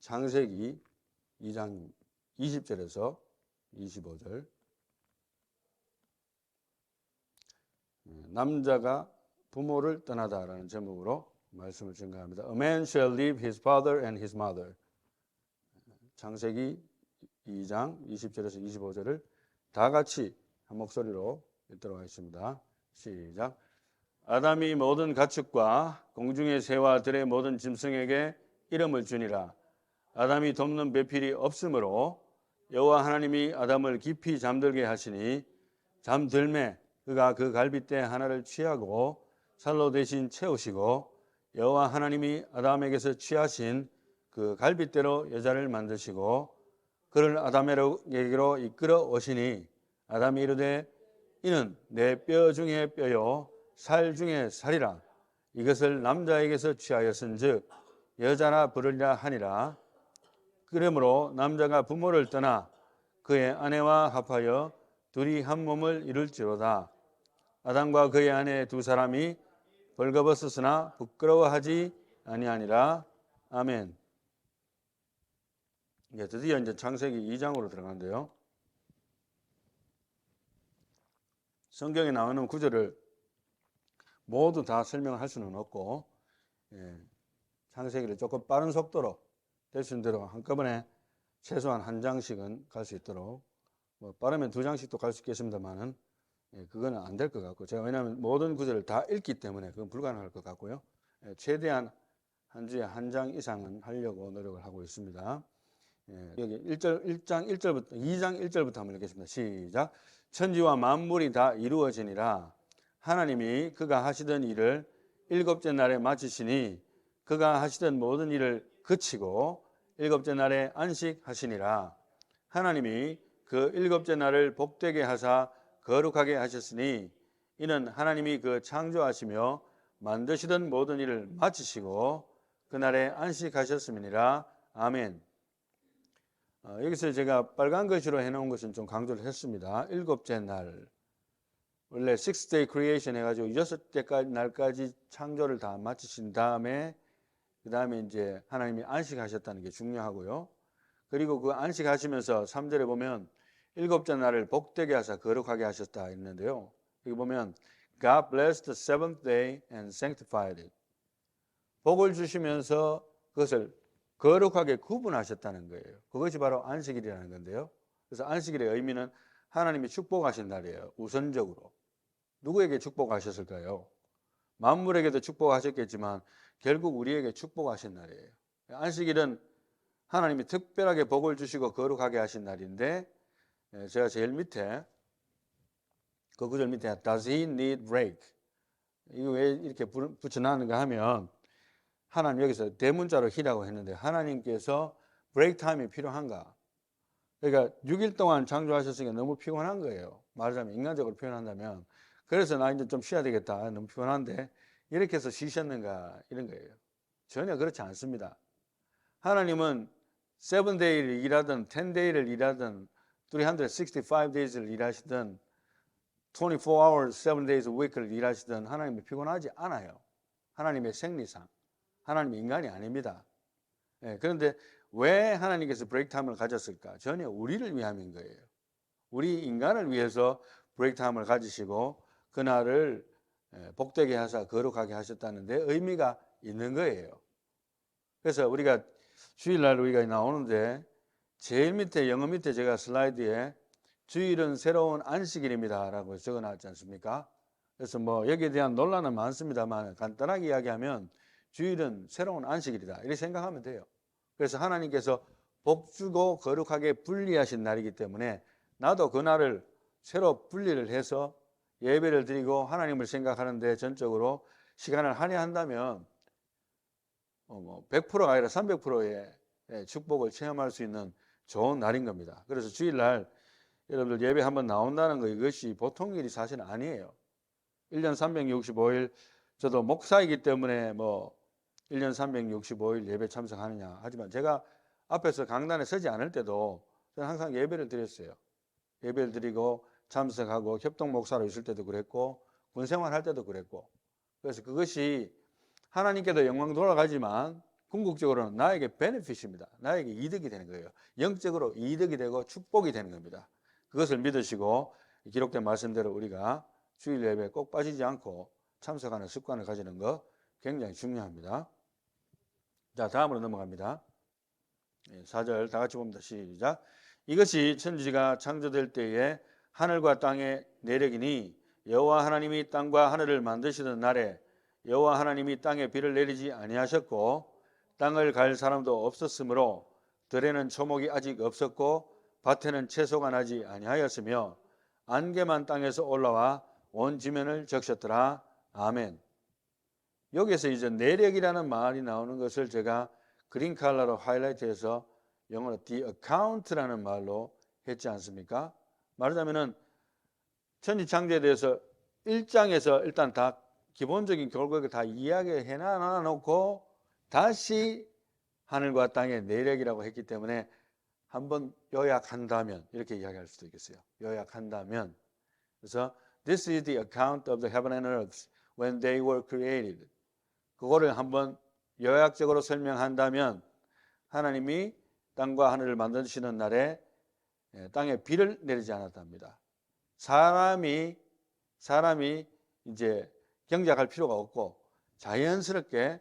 창세기 2장 20절에서 25절. 남자가 부모를 떠나다라는 제목으로 말씀을 증가합니다. A man shall leave his father and his mother. 창세기 2장 20절에서 25절을 다 같이 한 목소리로 읽도록 하겠습니다. 시작. 아담이 모든 가축과 공중의 새와 들의 모든 짐승에게 이름을 주니라. 아담이 돕는 배필이 없으므로 여호와 하나님이 아담을 깊이 잠들게 하시니 잠들매 그가 그 갈빗대 하나를 취하고 살로 대신 채우시고 여호와 하나님이 아담에게서 취하신 그 갈빗대로 여자를 만드시고 그를 아담에게로 이끌어 오시니 아담이 이르되 이는 내 뼈 중에 뼈요 살 중에 살이라. 이것을 남자에게서 취하였은즉 여자라 부르리라 하니라. 그러므로 남자가 부모를 떠나 그의 아내와 합하여 둘이 한 몸을 이룰지로다. 아담과 그의 아내 두 사람이 벌거벗었으나 부끄러워하지 아니하니라. 아멘. 드디어 이제 창세기 2장으로 들어가는데요. 성경에 나오는 구절을 모두 다 설명할 수는 없고, 창세기를 조금 빠른 속도로 될 수 있는 대로 한꺼번에 최소한 한 장씩은 갈 수 있도록, 뭐 빠르면 두 장씩도 갈 수 있겠습니다만은, 그거는 안 될 것 같고, 제가 왜냐하면 모든 구절을 다 읽기 때문에 그건 불가능할 것 같고요. 최대한 한 주에 한 장 이상은 하려고 노력을 하고 있습니다. 여기 2장 1절부터 한번 읽겠습니다. 시작. 천지와 만물이 다 이루어지니라. 하나님이 그가 하시던 일을 일곱째 날에 마치시니 그가 하시던 모든 일을 그치고 일곱째 날에 안식하시니라. 하나님이 그 일곱째 날을 복되게 하사 거룩하게 하셨으니 이는 하나님이 그 창조하시며 만드시던 모든 일을 마치시고 그날에 안식하셨음이니라. 아멘. 여기서 제가 빨간 글씨로 해놓은 것은 좀 강조를 했습니다. 일곱째 날. 원래 sixth day creation 해가지고 여섯째 날까지 창조를 다 마치신 다음에 그 다음에 이제 하나님이 안식하셨다는 게 중요하고요. 그리고 그 안식하시면서 3절에 보면 일곱째 날을 복되게 하사 거룩하게 하셨다 했는데요. 여기 보면 God blessed the seventh day and sanctified it. 복을 주시면서 그것을 거룩하게 구분하셨다는 거예요. 그것이 바로 안식일이라는 건데요. 그래서 안식일의 의미는 하나님이 축복하신 날이에요. 우선적으로. 누구에게 축복하셨을까요? 만물에게도 축복하셨겠지만 결국 우리에게 축복하신 날이에요. 안식일은 하나님이 특별하게 복을 주시고 거룩하게 하신 날인데, 제가 제일 밑에 그 구절 밑에 Does he need break? 이거 왜 이렇게 붙여놨는가 하면 하나님 여기서 대문자로 he라고 했는데 하나님께서 브레이크 타임이 필요한가? 그러니까 6일 동안 창조하셨으니까 너무 피곤한 거예요. 말하자면 인간적으로 표현한다면. 그래서 나 이제 좀 쉬어야 되겠다. 너무 피곤한데 이렇게 해서 쉬셨는가 이런 거예요. 전혀 그렇지 않습니다. 하나님은 7day를 일하든 10day를 일하든 365days를 일하시든 24 hours, 7 days a week를 일하시든 하나님이 피곤하지 않아요. 하나님의 생리상. 하나님이 인간이 아닙니다. 그런데 왜 하나님께서 브레이크 타임을 가졌을까? 전혀 우리를 위함인 거예요. 우리 인간을 위해서 브레이크 타임을 가지시고 그날을 복되게 하사 거룩하게 하셨다는 데 의미가 있는 거예요. 그래서 우리가 주일날 우리가 나오는데 제일 밑에 영어 밑에 제가 슬라이드에 주일은 새로운 안식일입니다 라고 적어놨지 않습니까? 그래서 뭐 여기에 대한 논란은 많습니다만 간단하게 이야기하면 주일은 새로운 안식일이다 이렇게 생각하면 돼요. 그래서 하나님께서 복 주고 거룩하게 분리하신 날이기 때문에 나도 그 날을 새로 분리를 해서 예배를 드리고 하나님을 생각하는데 전적으로 시간을 할애한다면 100%가 아니라 300%의 축복을 체험할 수 있는 좋은 날인 겁니다. 그래서 주일날 여러분들 예배 한번 나온다는 거 이것이 보통 일이 사실은 아니에요. 1년 365일 저도 목사이기 때문에 1년 365일 예배 참석하느냐 하지만 제가 앞에서 강단에 서지 않을 때도 저는 항상 예배를 드렸어요. 예배를 드리고 참석하고 협동 목사로 있을 때도 그랬고 군생활 할 때도 그랬고 그래서 그것이 하나님께도 영광 돌아가지만 궁극적으로는 나에게 베네핏입니다. 나에게 이득이 되는 거예요. 영적으로 이득이 되고 축복이 되는 겁니다. 그것을 믿으시고 기록된 말씀대로 우리가 주일 예배에 꼭 빠지지 않고 참석하는 습관을 가지는 거 굉장히 중요합니다. 자, 다음으로 넘어갑니다. 4절 다 같이 봅니다. 시작. 이것이 천지가 창조될 때에 하늘과 땅의 내력이니 여호와 하나님이 땅과 하늘을 만드시던 날에 여호와 하나님이 땅에 비를 내리지 아니하셨고 땅을 갈 사람도 없었으므로 들에는 초목이 아직 없었고 밭에는 채소가 나지 아니하였으며 안개만 땅에서 올라와 온 지면을 적셨더라. 아멘. 여기에서 이제 내력이라는 말이 나오는 것을 제가 그린 컬러로 하이라이트해서 영어로 the account라는 말로 했지 않습니까? 말하자면은 천지창조에 대해서 1장에서 일단 다 기본적인 결국을 다 이야기해 놔놓고 다시 하늘과 땅의 내력이라고 했기 때문에 한번 요약한다면 이렇게 이야기할 수도 있겠어요. 요약한다면 그래서 This is the account of the heaven and earth when they were created. 그거를 한번 요약적으로 설명한다면 하나님이 땅과 하늘을 만드시는 날에 땅에 비를 내리지 않았답니다. 사람이 이제 경작할 필요가 없고 자연스럽게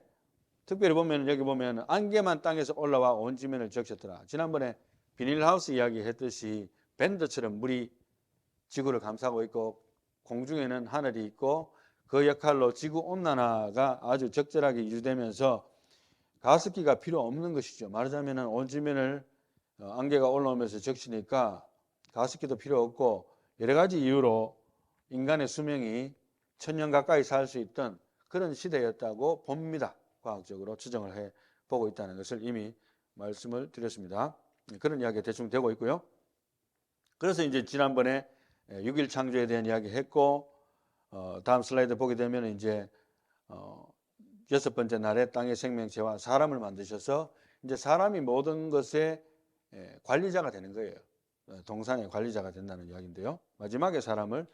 특별히 보면 여기 보면 안개만 땅에서 올라와 온 지면을 적셨더라. 지난번에 비닐하우스 이야기했듯이 밴드처럼 물이 지구를 감싸고 있고 공중에는 하늘이 있고 그 역할로 지구 온난화가 아주 적절하게 유지되면서 가습기가 필요 없는 것이죠. 말하자면 온 지면을 안개가 올라오면서 적시니까 가습기도 필요 없고 여러 가지 이유로 인간의 수명이 1000년 가까이 살 수 있던 그런 시대였다고 봅니다. 과학적으로 추정을 해보고 있다는 것을 이미 말씀을 드렸습니다. 그런 이야기가 대충 되고 있고요. 그래서 이제 지난번에 6일 창조에 대한 이야기 했고 다음 슬라이드 보게 되면 이제 6번째 날에 땅의 생명체와 사람을 만드셔서 이제 사람이 모든 것의 관리자가 되는 거예요. 동산의 관리자가 된다는 이야기인데요. 마지막에 사람을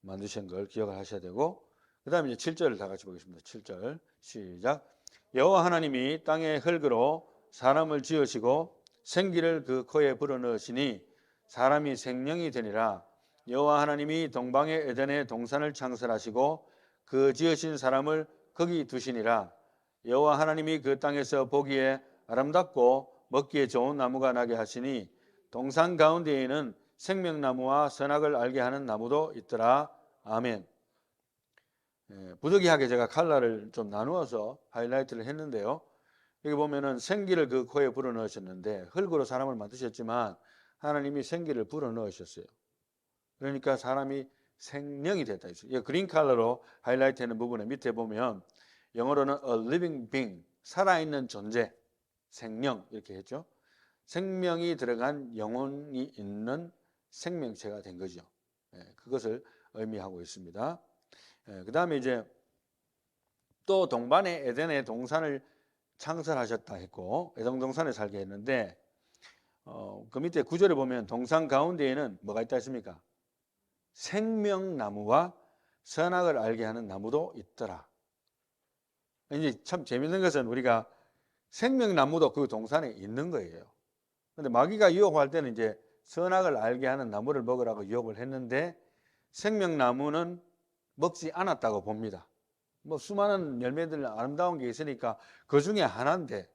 만드신 걸 기억을 하셔야 되고 그 다음에 이제 7절을 다 같이 보겠습니다. 7절 시작. 여호와 하나님이 땅의 흙으로 사람을 지으시고 생기를 그 코에 불어넣으시니 사람이 생명이 되니라. 여호와 하나님이 동방의 에덴의 동산을 창설하시고 그 지으신 사람을 거기 두시니라. 여호와 하나님이 그 땅에서 보기에 아름답고 먹기에 좋은 나무가 나게 하시니 동산 가운데에는 생명나무와 선악을 알게 하는 나무도 있더라. 아멘. 부득이하게 제가 컬러를 좀 나누어서 하이라이트를 했는데요. 여기 보면은 생기를 그 코에 불어넣으셨는데 흙으로 사람을 만드셨지만 하나님이 생기를 불어넣으셨어요. 그러니까 사람이 생명이 됐다. 그린 컬러로 하이라이트하는 부분에 밑에 보면 영어로는 a living being, 살아있는 존재, 생명 이렇게 했죠. 생명이 들어간 영혼이 있는 생명체가 된 거죠. 그것을 의미하고 있습니다. 그 다음에 이제 또 동반의 에덴의 동산을 창설하셨다 했고 에덴 동산에 살게 했는데 그 밑에 9절에 보면 동산 가운데에는 뭐가 있다 했습니까? 생명나무와 선악을 알게 하는 나무도 있더라. 이제 참 재밌는 것은 우리가 생명나무도 그 동산에 있는 거예요. 근데 마귀가 유혹할 때는 이제 선악을 알게 하는 나무를 먹으라고 유혹을 했는데 생명나무는 먹지 않았다고 봅니다. 뭐 수많은 열매들 아름다운 게 있으니까 그 중에 하나인데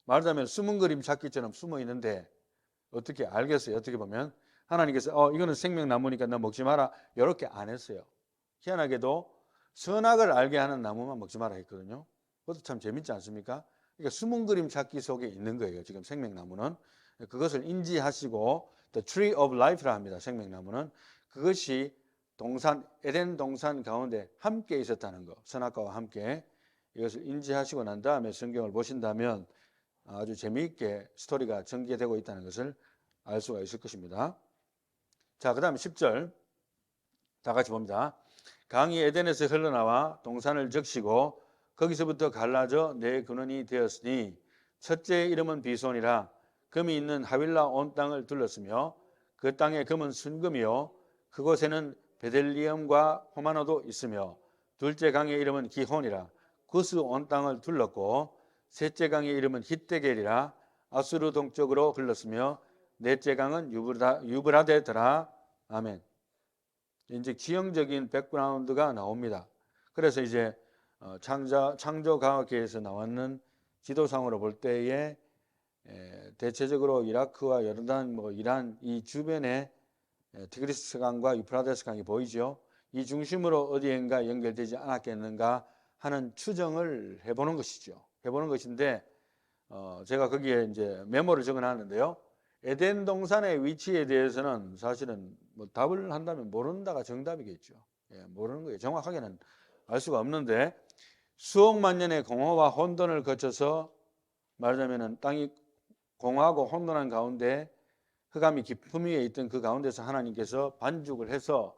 말하자면 숨은 그림 찾기처럼 숨어 있는데 어떻게 알겠어요? 어떻게 보면 하나님께서 이거는 생명나무니까 너 먹지 마라 이렇게 안 했어요. 희한하게도 선악을 알게 하는 나무만 먹지 마라 했거든요. 그것도 참 재밌지 않습니까? 그러니까 숨은 그림 찾기 속에 있는 거예요. 지금 생명나무는 그것을 인지하시고 The Tree of Life라 합니다. 생명나무는 그것이 동산 에덴 동산 가운데 함께 있었다는 거, 선악과와 함께 이것을 인지하시고 난 다음에 성경을 보신다면 아주 재미있게 스토리가 전개되고 있다는 것을 알 수가 있을 것입니다. 자, 그 다음에 10절 다 같이 봅니다. 강이 에덴에서 흘러나와 동산을 적시고 거기서부터 갈라져 네 근원이 되었으니 첫째의 이름은 비손이라 금이 있는 하윌라 온 땅을 둘렀으며 그 땅의 금은 순금이요 그곳에는 베델리엄과 호마노도 있으며 둘째 강의 이름은 기혼이라 구스 온 땅을 둘렀고 셋째 강의 이름은 히데겔이라 아수르 동쪽으로 흘렀으며 넷째 강은 유브라데더라. 아멘. 이제 지형적인 백그라운드가 나옵니다. 그래서 이제 창조과학계에서 나왔는 지도상으로 볼 때에 대체적으로 이라크와 요르단, 이란 이 주변에 티그리스 강과 유프라데스 강이 보이죠. 이 중심으로 어디엔가 연결되지 않았겠는가 하는 추정을 해보는 것이죠. 해보는 것인데 제가 거기에 이제 메모를 적어놨는데요. 에덴 동산의 위치에 대해서는 사실은 답을 한다면 모른다가 정답이겠죠. 모르는 거예요. 정확하게는 알 수가 없는데 수억만 년의 공허와 혼돈을 거쳐서 말하자면은 땅이 공허하고 혼돈한 가운데 흑암이 깊음 위에 있던 그 가운데서 하나님께서 반죽을 해서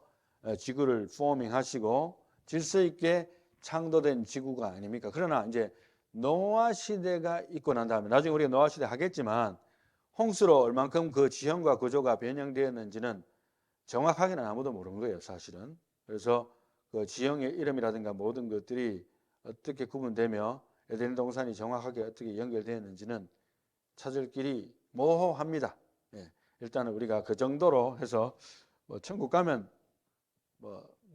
지구를 포밍하시고 질서 있게 창조된 지구가 아닙니까? 그러나 이제 노아 시대가 있고 난 다음에 나중에 우리가 노아 시대 하겠지만 홍수로 얼만큼 그 지형과 구조가 변형되었는지는 정확하게는 아무도 모르는 거예요, 사실은. 그래서 그 지형의 이름이라든가 모든 것들이 어떻게 구분되며 에덴 동산이 정확하게 어떻게 연결되었는지는 찾을 길이 모호합니다. 일단은 우리가 그 정도로 해서 천국 가면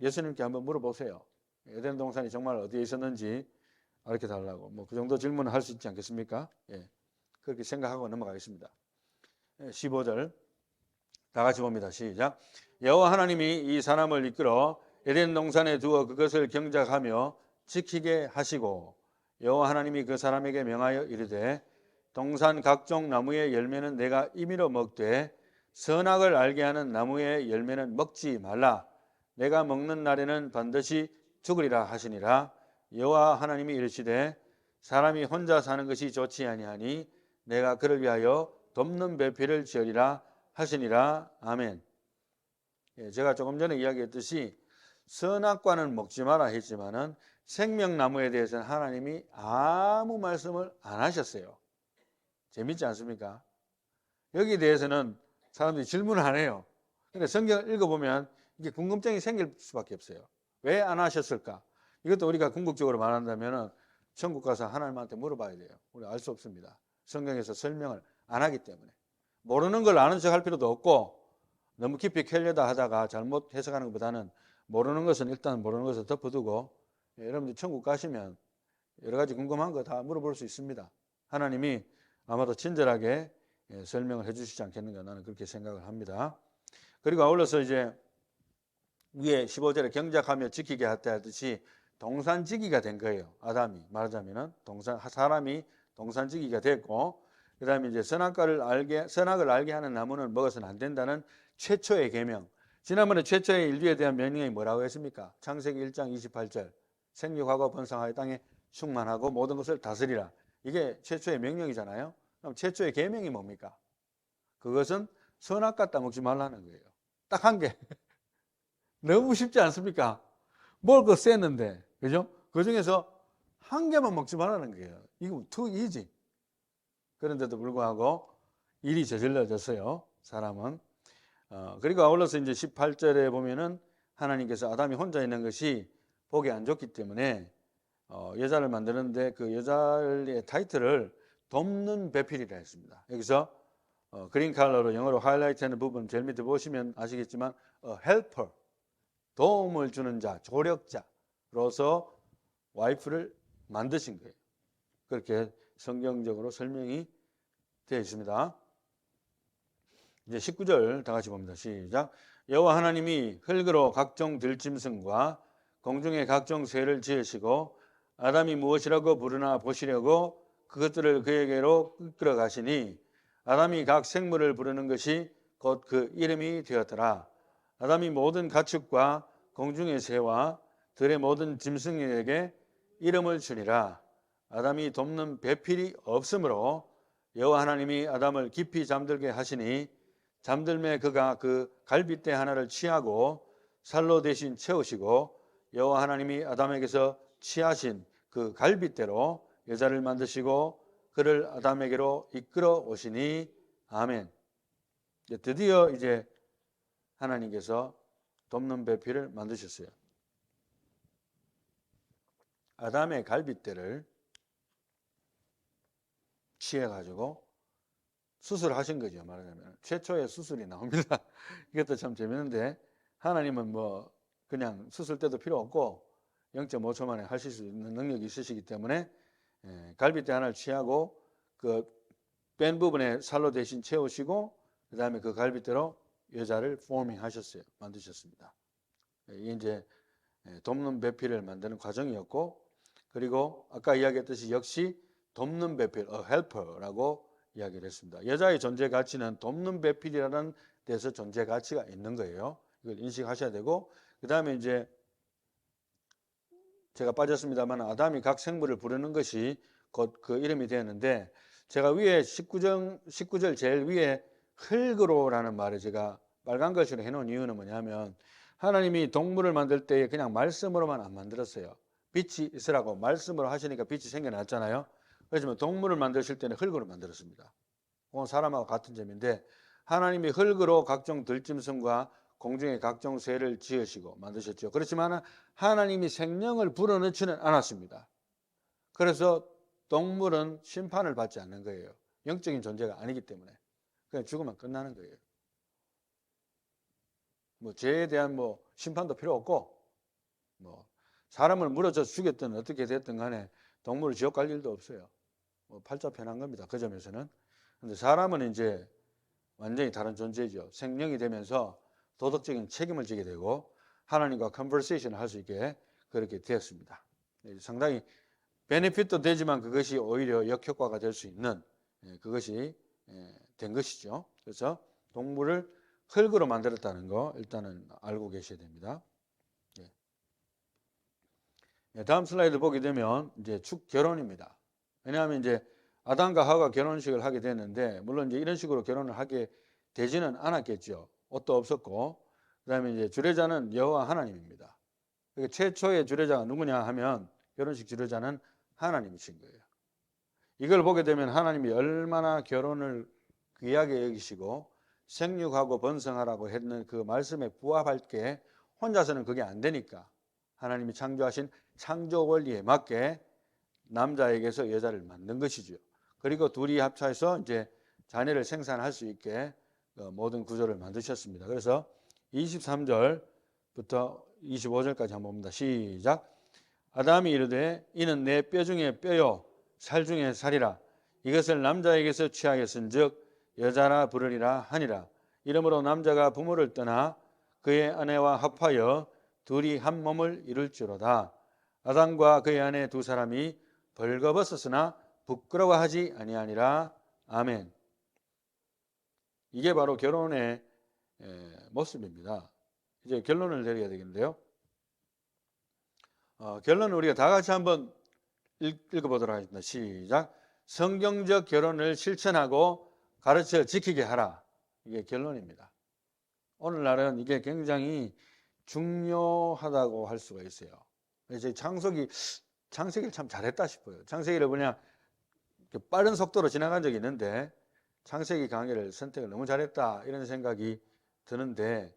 예수님께 한번 물어보세요. 에덴 동산이 정말 어디에 있었는지 알게 달라고. 그 정도 질문을 할 수 있지 않겠습니까? 그렇게 생각하고 넘어가겠습니다. 15절 다 같이 봅니다. 시작. 여호와 하나님이 이 사람을 이끌어 에덴 동산에 두어 그것을 경작하며 지키게 하시고 여호와 하나님이 그 사람에게 명하여 이르되 동산 각종 나무의 열매는 내가 임의로 먹되 선악을 알게 하는 나무의 열매는 먹지 말라. 내가 먹는 날에는 반드시 죽으리라 하시니라. 여호와 하나님이 이르시되 사람이 혼자 사는 것이 좋지 아니하니 내가 그를 위하여 돕는 배필을 지으리라 하시니라. 아멘. 제가 조금 전에 이야기했듯이 선악과는 먹지 마라 했지만은 생명나무에 대해서는 하나님이 아무 말씀을 안 하셨어요. 재밌지 않습니까? 여기에 대해서는 사람들이 질문을 안 해요. 근데 성경을 읽어보면 이게 궁금증이 생길 수밖에 없어요. 왜 안 하셨을까? 이것도 우리가 궁극적으로 말한다면 천국 가서 하나님한테 물어봐야 돼요. 우리 알 수 없습니다. 성경에서 설명을 안 하기 때문에. 모르는 걸 아는 척 할 필요도 없고 너무 깊이 캐려다 하다가 잘못 해석하는 것보다는 모르는 것은 일단 모르는 것을 덮어두고 여러분들 천국 가시면 여러 가지 궁금한 거 다 물어볼 수 있습니다. 하나님이 아마도 친절하게 설명을 해 주시지 않겠는가 나는 그렇게 생각을 합니다. 그리고 아울러서 이제 위에 15절에 경작하며 지키게 하듯이 동산지기가 된 거예요. 아담이 말하자면은 사람이 동산지기가 됐고 그다음에 이제 선악을 알게 하는 나무는 먹어서는 안 된다는 최초의 계명. 지난번에 최초의 인류에 대한 명령이 뭐라고 했습니까? 창세기 1장 28절. 생육하고 번성하여 땅에 충만하고 모든 것을 다스리라. 이게 최초의 명령이잖아요. 그럼 최초의 계명이 뭡니까? 그것은 선악 갖다 먹지 말라는 거예요. 딱 한 개. 너무 쉽지 않습니까? 먹을 거 셌는데, 그죠? 그 중에서 한 개만 먹지 말라는 거예요. 이거 too easy. 그런데도 불구하고 일이 저질러졌어요. 사람은. 그리고 아울러서 이제 18절에 보면은 하나님께서 아담이 혼자 있는 것이 보기 안 좋기 때문에 여자를 만드는데 그 여자의 타이틀을 돕는 배필이라 했습니다. 여기서 그린 컬러로 영어로 하이라이트하는 부분 제일 밑에 보시면 아시겠지만 helper, 도움을 주는 자, 조력자로서 와이프를 만드신 거예요. 그렇게 성경적으로 설명이 되어 있습니다. 이제 19절 다 같이 봅니다. 시작. 여호와 하나님이 흙으로 각종 들짐승과 공중의 각종 새를 지으시고 아담이 무엇이라고 부르나 보시려고 그것들을 그에게로 이끌어 가시니 아담이 각 생물을 부르는 것이 곧 그 이름이 되었더라. 아담이 모든 가축과 공중의 새와 들의 모든 짐승에게 이름을 주니라. 아담이 돕는 배필이 없으므로 여호와 하나님이 아담을 깊이 잠들게 하시니 잠들매 그가 그 갈빗대 하나를 취하고 살로 대신 채우시고 여호와 하나님이 아담에게서 취하신 그 갈빗대로 여자를 만드시고 그를 아담에게로 이끌어 오시니 아멘. 드디어 이제 하나님께서 돕는 배필을 만드셨어요. 아담의 갈빗대를 취해가지고 수술하신 거죠. 말하자면 최초의 수술이 나옵니다. 이것도 참 재밌는데 하나님은 뭐 그냥 수술 때도 필요 없고 0.5초 만에 하실 수 있는 능력이 있으시기 때문에 갈비뼈 하나를 취하고 그 뺀 부분에 살로 대신 채우시고 그 다음에 그 갈비뼈로 여자를 포밍 하셨어요. 만드셨습니다. 이게 이제 돕는 배필을 만드는 과정이었고, 그리고 아까 이야기했듯이 역시 돕는 배필, helper라고 이야기를 했습니다. 여자의 존재 가치는 돕는 배필이라는 데서 존재 가치가 있는 거예요. 이걸 인식하셔야 되고, 그 다음에 이제 제가 빠졌습니다만 아담이 각 생물을 부르는 것이 곧 그 이름이 되었는데, 제가 위에 19절 제일 위에 흙으로라는 말을 제가 빨간 글씨로 해놓은 이유는 뭐냐면, 하나님이 동물을 만들 때 그냥 말씀으로만 안 만들었어요. 빛이 있으라고 말씀으로 하시니까 빛이 생겨났잖아요. 그렇지만 동물을 만드실 때는 흙으로 만들었습니다. 그건 사람하고 같은 점인데, 하나님이 흙으로 각종 들짐승과 공중의 각종 새를 지으시고 만드셨죠. 그렇지만 하나님이 생명을 불어넣지는 않았습니다. 그래서 동물은 심판을 받지 않는 거예요. 영적인 존재가 아니기 때문에. 그냥 죽으면 끝나는 거예요. 뭐 죄에 대한 뭐 심판도 필요 없고, 뭐 사람을 물어서 죽였든 어떻게 됐든 간에 동물을 지옥 갈 일도 없어요. 뭐 팔자 편한 겁니다. 그 점에서는. 근데 사람은 이제 완전히 다른 존재죠. 생명이 되면서 도덕적인 책임을 지게 되고 하나님과 컨버세이션을 할 수 있게 그렇게 되었습니다. 상당히 베네핏도 되지만 그것이 오히려 역효과가 될 수 있는 그것이 된 것이죠. 그래서 동물을 흙으로 만들었다는 거 일단은 알고 계셔야 됩니다. 다음 슬라이드 보게 되면 이제 축 결혼입니다. 왜냐하면 이제 아담과 하와가 결혼식을 하게 됐는데, 물론 이제 이런 식으로 결혼을 하게 되지는 않았겠죠. 옷도 없었고, 그다음에 이제 주례자는 여호와 하나님입니다. 그러니까 최초의 주례자가 누구냐 하면 결혼식 주례자는 하나님이신 거예요. 이걸 보게 되면 하나님이 얼마나 결혼을 귀하게 여기시고 생육하고 번성하라고 했는 그 말씀에 부합할 게 혼자서는 그게 안 되니까 하나님이 창조하신 창조 원리에 맞게 남자에게서 여자를 만든 것이죠. 그리고 둘이 합쳐서 이제 자녀를 생산할 수 있게 모든 구조를 만드셨습니다. 그래서 23절부터 25절까지 한번 봅니다. 시작. 아담이 이르되 이는 내 뼈 중에 뼈요 살 중에 살이라. 이것을 남자에게서 취하였은즉 여자라 부르리라 하니라. 이러므로 남자가 부모를 떠나 그의 아내와 합하여 둘이 한 몸을 이룰지로다. 아담과 그의 아내 두 사람이 벌거벗었으나 부끄러워하지 아니하니라. 아멘. 이게 바로 결혼의 모습입니다. 이제 결론을 내려야 되겠는데요. 결론은 우리가 다 같이 한번 읽어보도록 하겠습니다. 시작. 성경적 결혼을 실천하고 가르쳐 지키게 하라. 이게 결론입니다. 오늘날은 이게 굉장히 중요하다고 할 수가 있어요. 이제 창세기를 참 잘했다 싶어요. 창세기를 그냥 빠른 속도로 지나간 적이 있는데 창세기 강의를 선택을 너무 잘했다 이런 생각이 드는데,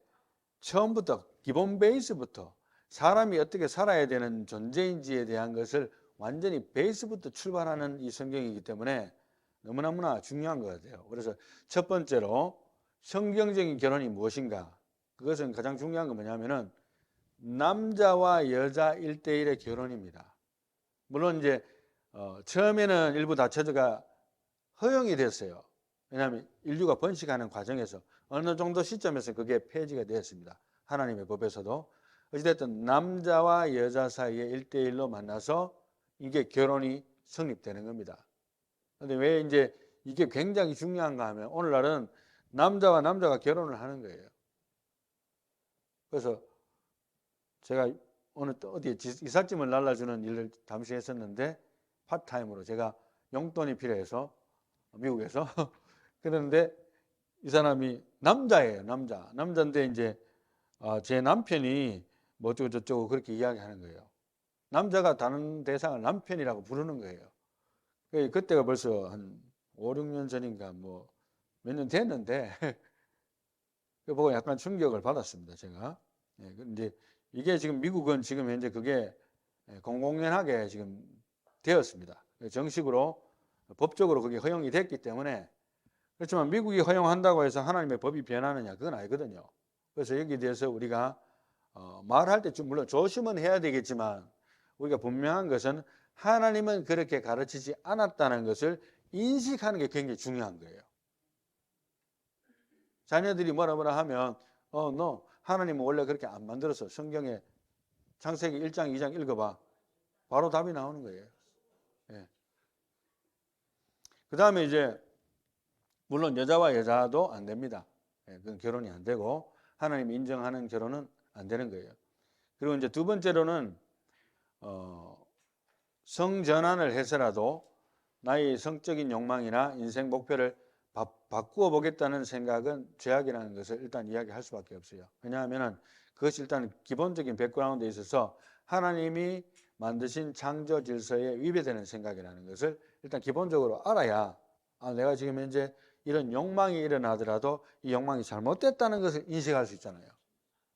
처음부터 기본 베이스부터 사람이 어떻게 살아야 되는 존재인지에 대한 것을 완전히 베이스부터 출발하는 이 성경이기 때문에 너무나 중요한 것 같아요. 그래서 첫 번째로 성경적인 결혼이 무엇인가? 그것은 가장 중요한 건 뭐냐면은 남자와 여자 1대1의 결혼입니다. 물론 이제 처음에는 일부 다처제가 허용이 됐어요. 왜냐하면 인류가 번식하는 과정에서 어느 정도 시점에서 그게 폐지가 되었습니다. 하나님의 법에서도. 어찌됐든 남자와 여자 사이에 1대1로 만나서 이게 결혼이 성립되는 겁니다. 그런데 왜 이제 이게 굉장히 중요한가 하면 오늘날은 남자와 남자가 결혼을 하는 거예요. 그래서 제가 오늘 또 어디에 이삿짐을 날라주는 일을 잠시 했었는데 파트타임으로 제가 용돈이 필요해서 미국에서 그런데 이 사람이 남자예요. 남자인데 이제 제 남편이 뭐 어쩌고 저쩌고 그렇게 이야기하는 거예요. 남자가 다른 대상을 남편이라고 부르는 거예요. 그때가 벌써 한 5, 6년 전인가 뭐 몇 년 됐는데 그 보고 약간 충격을 받았습니다. 제가. 근데 이게 지금 미국은 지금 현재 그게 공공연하게 지금 되었습니다. 정식으로 법적으로 그게 허용이 됐기 때문에. 그렇지만 미국이 허용한다고 해서 하나님의 법이 변하느냐, 그건 아니거든요. 그래서 여기에 대해서 우리가 말할 때 좀 물론 조심은 해야 되겠지만 우리가 분명한 것은 하나님은 그렇게 가르치지 않았다는 것을 인식하는 게 굉장히 중요한 거예요. 자녀들이 뭐라 하면 너 하나님은 원래 그렇게 안 만들었어. 성경에 창세기 1장 2장 읽어봐. 바로 답이 나오는 거예요. 예. 그 다음에 이제 물론 여자와 여자도 안 됩니다. 예, 그건 결혼이 안 되고 하나님이 인정하는 결혼은 안 되는 거예요. 그리고 이제 두 번째로는 성전환을 해서라도 나의 성적인 욕망이나 인생 목표를 바꾸어 보겠다는 생각은 죄악이라는 것을 일단 이야기할 수밖에 없어요. 왜냐하면 그것이 일단 기본적인 백그라운드에 있어서 하나님이 만드신 창조 질서에 위배되는 생각이라는 것을 일단 기본적으로 알아야 내가 지금 현재 이런 욕망이 일어나더라도 이 욕망이 잘못됐다는 것을 인식할 수 있잖아요.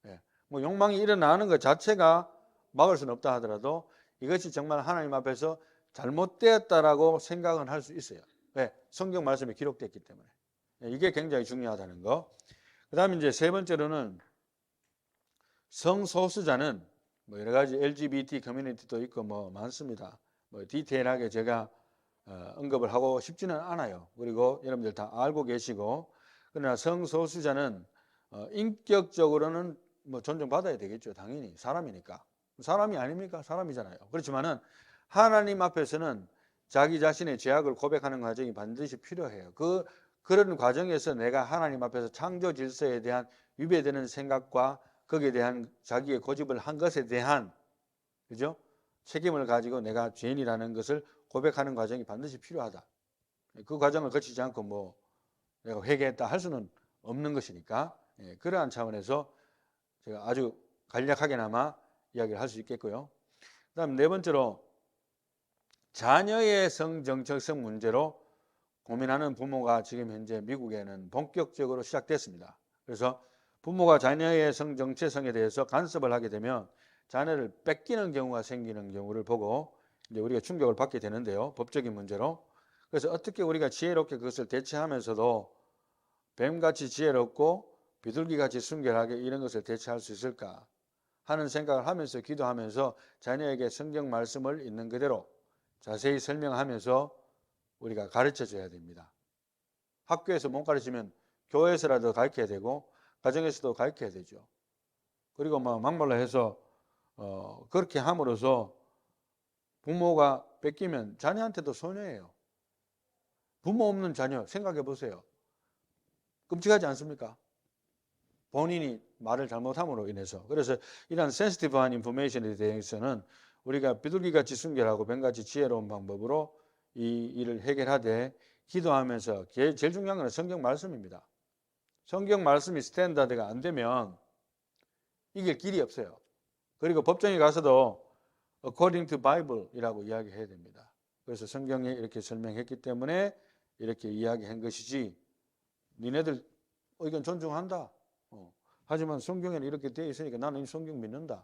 예. 뭐 욕망이 일어나는 것 자체가 막을 수는 없다 하더라도 이것이 정말 하나님 앞에서 잘못되었다라고 생각은 할 수 있어요. 왜? 성경 말씀에 기록됐기 때문에. 이게 굉장히 중요하다는 거. 그 다음에 이제 세 번째로는 성소수자는 뭐 여러 가지 LGBT 커뮤니티도 있고 뭐 많습니다. 뭐 디테일하게 제가 언급을 하고 싶지는 않아요. 그리고 여러분들 다 알고 계시고, 그러나 성소수자는 인격적으로는 뭐 존중받아야 되겠죠. 당연히 사람이니까. 사람이 아닙니까? 사람이잖아요. 그렇지만은 하나님 앞에서는 자기 자신의 죄악을 고백하는 과정이 반드시 필요해요. 그런 과정에서 내가 하나님 앞에서 창조 질서에 대한 위배되는 생각과 거기에 대한 자기의 고집을 한 것에 대한, 그죠? 책임을 가지고 내가 죄인이라는 것을 고백하는 과정이 반드시 필요하다. 그 과정을 거치지 않고 뭐 내가 회개했다 할 수는 없는 것이니까, 그러한 차원에서 제가 아주 간략하게나마 이야기를 할 수 있겠고요. 그 다음 네 번째로 자녀의 성정체성 문제로 고민하는 부모가 지금 현재 미국에는 본격적으로 시작됐습니다. 그래서 부모가 자녀의 성정체성에 대해서 간섭을 하게 되면 자녀를 뺏기는 경우가 생기는 경우를 보고 이제 우리가 충격을 받게 되는데요. 법적인 문제로. 그래서 어떻게 우리가 지혜롭게 그것을 대처하면서도 뱀같이 지혜롭고 비둘기같이 순결하게 이런 것을 대처할 수 있을까 하는 생각을 하면서 기도하면서 자녀에게 성경 말씀을 있는 그대로 자세히 설명하면서 우리가 가르쳐 줘야 됩니다. 학교에서 못 가르치면 교회에서라도 가르쳐야 되고 가정에서도 가르쳐야 되죠. 그리고 뭐 막말로 해서 그렇게 함으로써 부모가 뺏기면 자녀한테도 손해예요. 부모 없는 자녀 생각해 보세요. 끔찍하지 않습니까? 본인이 말을 잘못함으로 인해서. 그래서 이런 센시티브한 인포메이션에 대해서는 우리가 비둘기같이 순결하고 뱀같이 지혜로운 방법으로 이 일을 해결하되 기도하면서 제일 중요한 건 성경 말씀입니다. 성경 말씀이 스탠다드가 안 되면 이길 길이 없어요. 그리고 법정에 가서도 according to Bible이라고 이야기해야 됩니다. 그래서 성경에 이렇게 설명했기 때문에 이렇게 이야기한 것이지 니네들 의견 존중한다. 하지만 성경에는 이렇게 되어 있으니까 나는 이 성경 믿는다.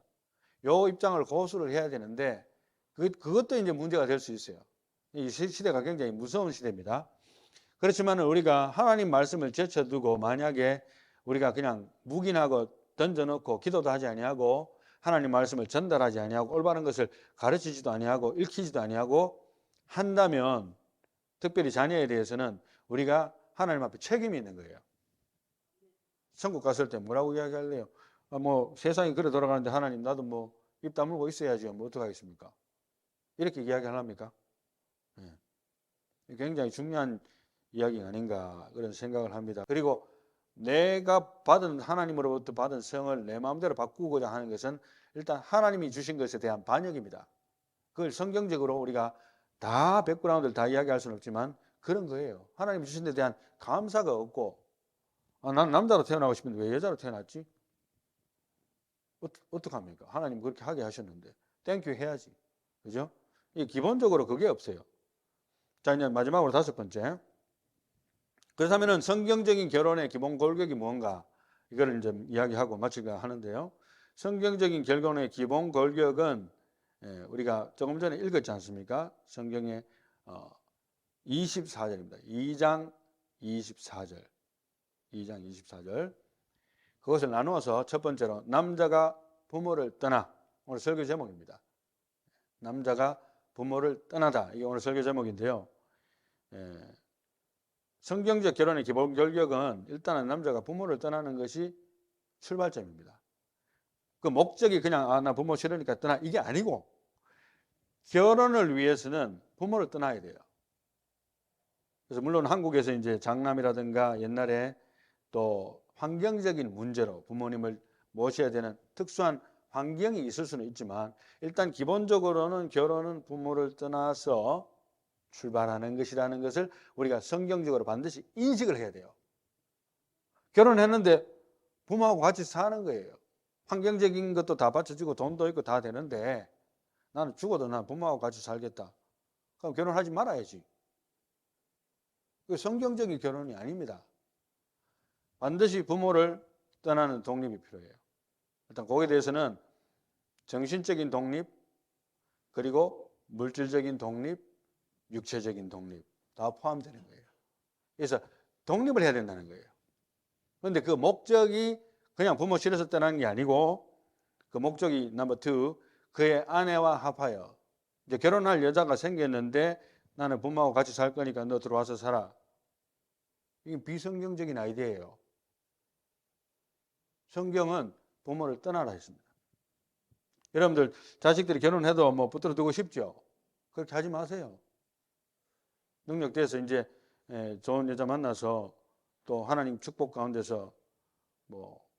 요 입장을 고수를 해야 되는데 그것도 이제 문제가 될 수 있어요. 이 시대가 굉장히 무서운 시대입니다. 그렇지만 우리가 하나님 말씀을 제쳐두고 만약에 우리가 그냥 묵인하고 던져놓고 기도도 하지 아니하고 하나님 말씀을 전달하지 아니하고 올바른 것을 가르치지도 아니하고 읽히지도 아니하고 한다면 특별히 자녀에 대해서는 우리가 하나님 앞에 책임이 있는 거예요. 천국 갔을 때 뭐라고 이야기할래요? 뭐 세상이 그래 돌아가는데 하나님 나도 뭐 입 다물고 있어야죠. 뭐 어떡하겠습니까? 이렇게 이야기하랍니까? 네. 굉장히 중요한 이야기 아닌가 그런 생각을 합니다. 그리고 내가 받은 하나님으로부터 받은 성을 내 마음대로 바꾸고자 하는 것은 일단 하나님이 주신 것에 대한 반역입니다. 그걸 성경적으로 우리가 다 백그라운드를 다 이야기할 수는 없지만 그런 거예요. 하나님이 주신 데 대한 감사가 없고 난 남자로 태어나고 싶은데 왜 여자로 태어났지? 어떡합니까? 하나님 그렇게 하게 하셨는데 땡큐 해야지. 그죠? 기본적으로 그게 없어요. 자, 이제 마지막으로 다섯 번째. 그렇다면 성경적인 결혼의 기본 골격이 뭔가 이거를 이제 이야기하고 마치려 하는데요. 성경적인 결혼의 기본 골격은 우리가 조금 전에 읽었지 않습니까? 성경에 24절입니다. 2장 24절. 2장 24절. 그것을 나누어서 첫 번째로 남자가 부모를 떠나. 오늘 설교 제목입니다. 남자가 부모를 떠나다. 이게 오늘 설교 제목인데요. 성경적 결혼의 기본 결격은 일단은 남자가 부모를 떠나는 것이 출발점입니다. 그 목적이 그냥 나 부모 싫으니까 떠나 이게 아니고 결혼을 위해서는 부모를 떠나야 돼요. 그래서 물론 한국에서 이제 장남이라든가 옛날에 또 환경적인 문제로 부모님을 모셔야 되는 특수한 환경이 있을 수는 있지만 일단 기본적으로는 결혼은 부모를 떠나서 출발하는 것이라는 것을 우리가 성경적으로 반드시 인식을 해야 돼요. 결혼했는데 부모하고 같이 사는 거예요. 환경적인 것도 다 받쳐주고 돈도 있고 다 되는데 나는 죽어도 난 부모하고 같이 살겠다. 그럼 결혼하지 말아야지. 그 성경적인 결혼이 아닙니다. 반드시 부모를 떠나는 독립이 필요해요. 일단 거기에 대해서는 정신적인 독립, 그리고 물질적인 독립, 육체적인 독립 다 포함되는 거예요. 그래서 독립을 해야 된다는 거예요. 그런데 그 목적이 그냥 부모 싫어서 떠나는 게 아니고 그 목적이 넘버 2, 그의 아내와 합하여 이제 결혼할 여자가 생겼는데 나는 부모하고 같이 살 거니까 너 들어와서 살아. 이게 비성경적인 아이디어예요. 성경은 부모를 떠나라 했습니다. 여러분들 자식들이 결혼해도 뭐 붙들어 두고 싶죠? 그렇게 하지 마세요. 능력돼서 이제 좋은 여자 만나서 또 하나님 축복 가운데서 뭐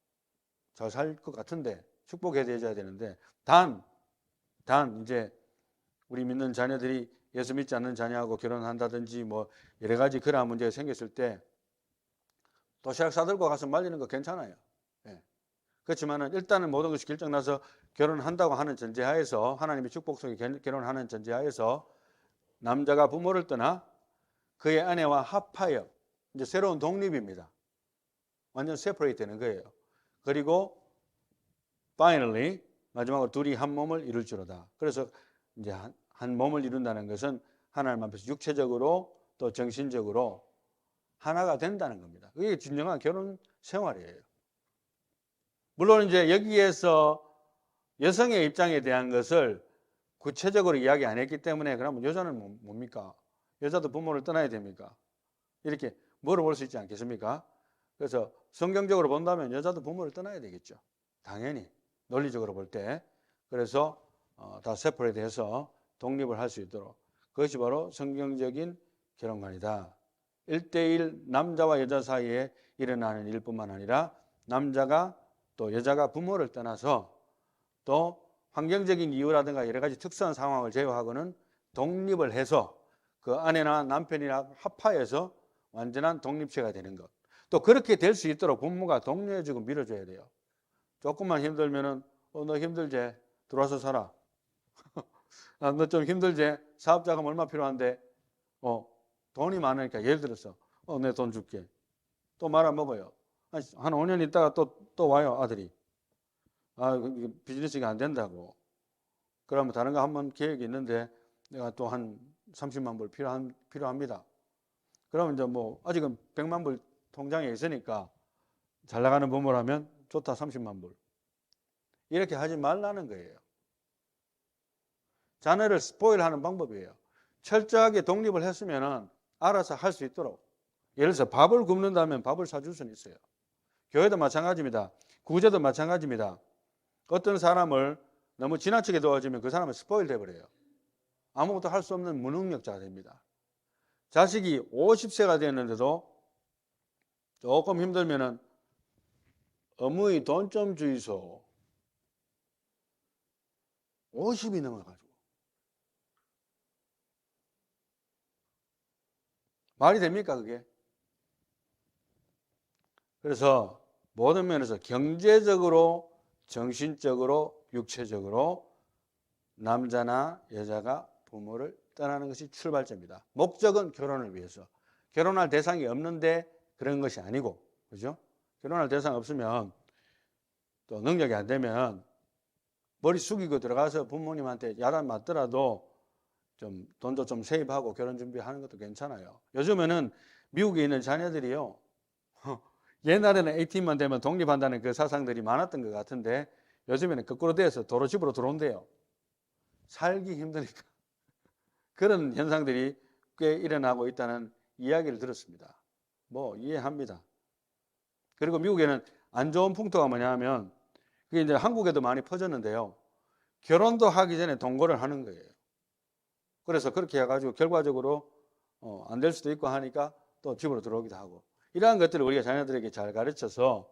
잘 살 것 같은데 축복해 드려야 되는데 단 이제 우리 믿는 자녀들이 예수 믿지 않는 자녀하고 결혼한다든지 뭐 여러 가지 그러한 문제가 생겼을 때 도시락 싸들고 가서 말리는 거 괜찮아요. 그렇지만은 일단은 모든 것이 결정나서 결혼한다고 하는 전제하에서 하나님의 축복 속에 결혼하는 전제하에서 남자가 부모를 떠나 그의 아내와 합하여 이제 새로운 독립입니다. 완전 세퍼레이트 되는 거예요. 그리고 finally 마지막으로 둘이 한 몸을 이룰지로다. 그래서 이제 한 몸을 이룬다는 것은 하나님 앞에서 육체적으로 또 정신적으로 하나가 된다는 겁니다. 그게 진정한 결혼 생활이에요. 물론 이제 여기에서 여성의 입장에 대한 것을 구체적으로 이야기 안 했기 때문에 그러면 여자는 뭡니까? 여자도 부모를 떠나야 됩니까? 이렇게 물어볼 수 있지 않겠습니까? 그래서 성경적으로 본다면 여자도 부모를 떠나야 되겠죠. 당연히 논리적으로 볼 때. 그래서 다 세퍼레이트 해서 독립을 할 수 있도록. 그것이 바로 성경적인 결혼관이다. 1대1 남자와 여자 사이에 일어나는 일뿐만 아니라 남자가 또 여자가 부모를 떠나서 또 환경적인 이유라든가 여러 가지 특수한 상황을 제외하고는 독립을 해서 그 아내나 남편이나 합하여서 완전한 독립체가 되는 것. 또 그렇게 될 수 있도록 부모가 독려해주고 밀어줘야 돼요. 조금만 힘들면은 너 힘들지? 들어와서 살아. 너 좀 힘들지? 사업 자금 얼마 필요한데? 돈이 많으니까 예를 들어서 내 돈 줄게. 또 말아먹어요. 한 5년 있다가 또 와요 아들이. 비즈니스가 안 된다고. 그러면 다른 거 한번 계획이 있는데 내가 또 한 30만 불 필요합니다. 그러면 이제 뭐 아직은 100만 불 통장에 있으니까 잘 나가는 부모라면 좋다 30만 불. 이렇게 하지 말라는 거예요. 자녀를 스포일하는 방법이에요. 철저하게 독립을 했으면 알아서 할 수 있도록. 예를 들어서 밥을 굶는다면 밥을 사줄 수는 있어요. 교회도 마찬가지입니다. 구제도 마찬가지입니다. 어떤 사람을 너무 지나치게 도와주면 그 사람은 스포일 돼버려요. 아무것도 할 수 없는 무능력자가 됩니다. 자식이 50세가 됐는데도 조금 힘들면은 어머니 돈 좀 주이소. 50이 넘어가지고. 말이 됩니까 그게? 그래서 모든 면에서 경제적으로, 정신적으로, 육체적으로 남자나 여자가 부모를 떠나는 것이 출발점이다. 목적은 결혼을 위해서. 결혼할 대상이 없는데 그런 것이 아니고, 그죠? 결혼할 대상 없으면 또 능력이 안 되면 머리 숙이고 들어가서 부모님한테 야단 맞더라도 좀 돈도 좀 세입하고 결혼 준비하는 것도 괜찮아요. 요즘에는 미국에 있는 자녀들이요. 옛날에는 18만 되면 독립한다는 그 사상들이 많았던 것 같은데 요즘에는 거꾸로 돼서 도로 집으로 들어온대요. 살기 힘드니까. 그런 현상들이 꽤 일어나고 있다는 이야기를 들었습니다. 뭐 이해합니다. 그리고 미국에는 안 좋은 풍토가 뭐냐면 그게 이제 한국에도 많이 퍼졌는데요. 결혼도 하기 전에 동거를 하는 거예요. 그래서 그렇게 해가지고 결과적으로 안 될 수도 있고 하니까 또 집으로 들어오기도 하고 이러한 것들을 우리가 자녀들에게 잘 가르쳐서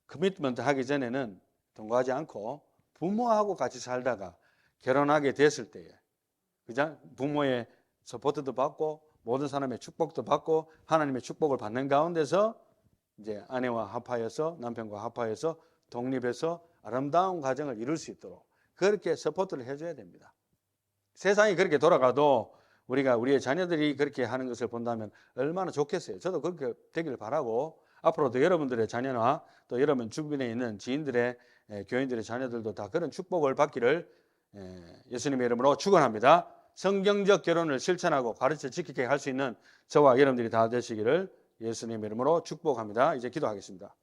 커미트먼트 하기 전에는 동거하지 않고 부모하고 같이 살다가 결혼하게 됐을 때에 그죠? 부모의 서포트도 받고 모든 사람의 축복도 받고 하나님의 축복을 받는 가운데서 이제 아내와 합하여서 남편과 합하여서 독립해서 아름다운 가정을 이룰 수 있도록 그렇게 서포트를 해줘야 됩니다. 세상이 그렇게 돌아가도 우리가 우리의 자녀들이 그렇게 하는 것을 본다면 얼마나 좋겠어요. 저도 그렇게 되기를 바라고 앞으로도 여러분들의 자녀나 또 여러분 주변에 있는 지인들의 교인들의 자녀들도 다 그런 축복을 받기를 예수님의 이름으로 축원합니다. 성경적 결혼을 실천하고 가르쳐 지키게 할 수 있는 저와 여러분들이 다 되시기를 예수님의 이름으로 축복합니다. 이제 기도하겠습니다.